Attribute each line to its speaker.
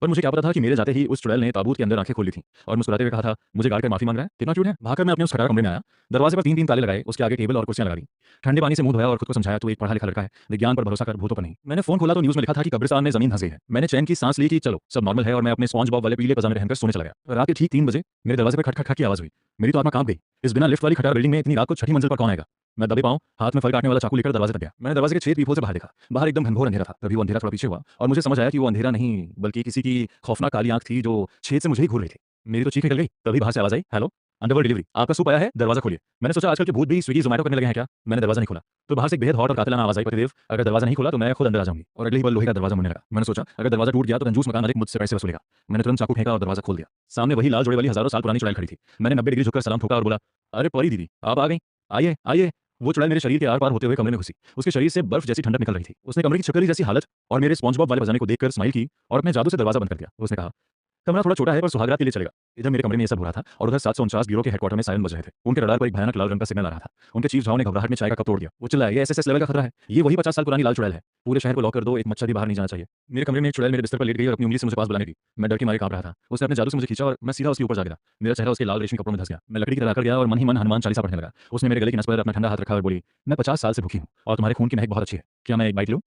Speaker 1: पर मुझे क्या पता था कि मेरे जाते ही उस चुड़ैल ने ताबूत के अंदर आंखें खोल ली थीं और मुस्कुराते हुए कहा था, मुझे गाड़ कर माफी मांग रहा है, कितना क्यूट है। भागकर मैं अपने उस खटारा कमरे में आया, दरवाजे पर 3-3 ताले लगाए, उसके आगे टेबल और कुर्सियां लगा दी, ठंडे पानी से मुंह धोया और खुद को समझाया, तू एक पढ़ा लिखा लड़का है, विज्ञान पर भरोसा कर, भूतों पर नहीं। मैंने फोन खोला तो न्यूज में लिखा था कि कब्रिस्तान में जमीन धंस गई है। मैंने चैन की सांस ली कि चलो सब नॉर्मल है और मैं अपने स्पॉन्ज बॉब वाले पीले पजामे पहनकर सोने चला गया। रात के ठीक 3 बजे मेरे दरवाजे पर खट खट खट की आवाज हुई। मेरी तो आत्मा कांप गई। इस बिना लिफ्ट वाली खटारा बिल्डिंग में इतनी रात को छठी मंजिल पर कौन आएगा। मैं दबे पाँव हाथ में फल काटने वाला चाकू लेकर दरवाजे तक गया। मैंने दरवाजे के छेद पीपल से बाहर देखा। बाहर एकदम घनघोर अंधेरा था। तभी वो अंधेरा थोड़ा पीछे हुआ और मुझे समझ आया कि वो अंधेरा नहीं बल्कि किसी की खौफनाक काली आंख थी जो छेद से मुझे ही घूर रही थी। मेरी तो चीख निकल गई। तभी बाहर से आवाज आई, हेलो, अंडरवर्ल्ड डिलीवरी, आपका सूप आया है, दरवाजा खोलिए। मैंने सोचा आजकल के भूत भी स्विगी जोमेटो करने लगे हैं क्या। मैंने दरवाजा नहीं खोला तो बाहर से एक बेहद हॉट और कातिलाना आवाज आई, पतिदेव अगर दरवाजा नहीं खोला तो मैं खुद अंदर आ जाऊंगी। और अगले ही पल लोहे का दरवाजा मुड़ने लगा। मैंने सोचा अगर दरवाजा टूट गया तो कंजूस मकान मालिक मुझसे पैसे वसूलेगा। मैंने तुरंत चाकू फेंका और दरवाजा खोल दिया। सामने वही लाल जोड़े वाली हजारों साल पुरानी चुड़ैल खड़ी थी। मैंने 90 डिग्री झुककर सलाम ठोका और बोला, अरे परी दीदी आप आ गई, आइए आइए। वो चुड़ैल मेरे शरीर के आर पार होते हुए कमरे में घुसी। उसके शरीर से बर्फ जैसी ठंडक निकल रही थी। उसने कमरे की छिपकली जैसी हालत और मेरे स्पॉन्जबॉब वाले बजाने को देखकर स्माइल की और अपने जादू से दरवाजा बंद कर दिया। उसने कहा, कमरा थोड़ा छोटा है पर सुहागरात के लिए चलेगा। इधर मेरे कमरे में ये सब हो रहा था और उधर 749 ब्यूरो के हेडक्वार्टर में सायरन बज रहे थे। उनके रडार पर एक भयानक लाल रंग का सिग्नल आ रहा था। उनके चीफ साहब ने घबराहट में चाय का कप तोड़ दिया। वो चिल्लाया, ये एसएसएस लेवल का खतरा है, ये वही 50 साल पुरानी लाल चुड़ैल है, पूरे शहर को लॉक कर दो, एक मच्छर भी बाहर नहीं जाना चाहिए। मेरे कमरे में एक चुड़ैल मेरे बिस्तर पर लेट गई और अपनी उंगली से मुझे पास बुलाने लगी। मैं डर के मारे कांप रहा था। उसने अपने जादू से मुझे खींचा और मैं सीधा उसके ऊपर जा गिरा। मेरा चेहरा उसके लाल रेशमी कपड़ों में धंस गया। मैं लकड़ी की तरह आकर गया और मन ही मन हनुमान चालीसा पढ़ने लगा। उसने मेरे गले की नस पर अपना ठंडा हाथ रखा और बोली, मैं 50 साल से भूखी हूँ और तुम्हारे खून की महक बहुत अच्छी है, क्या मैं एक बाइट लूं।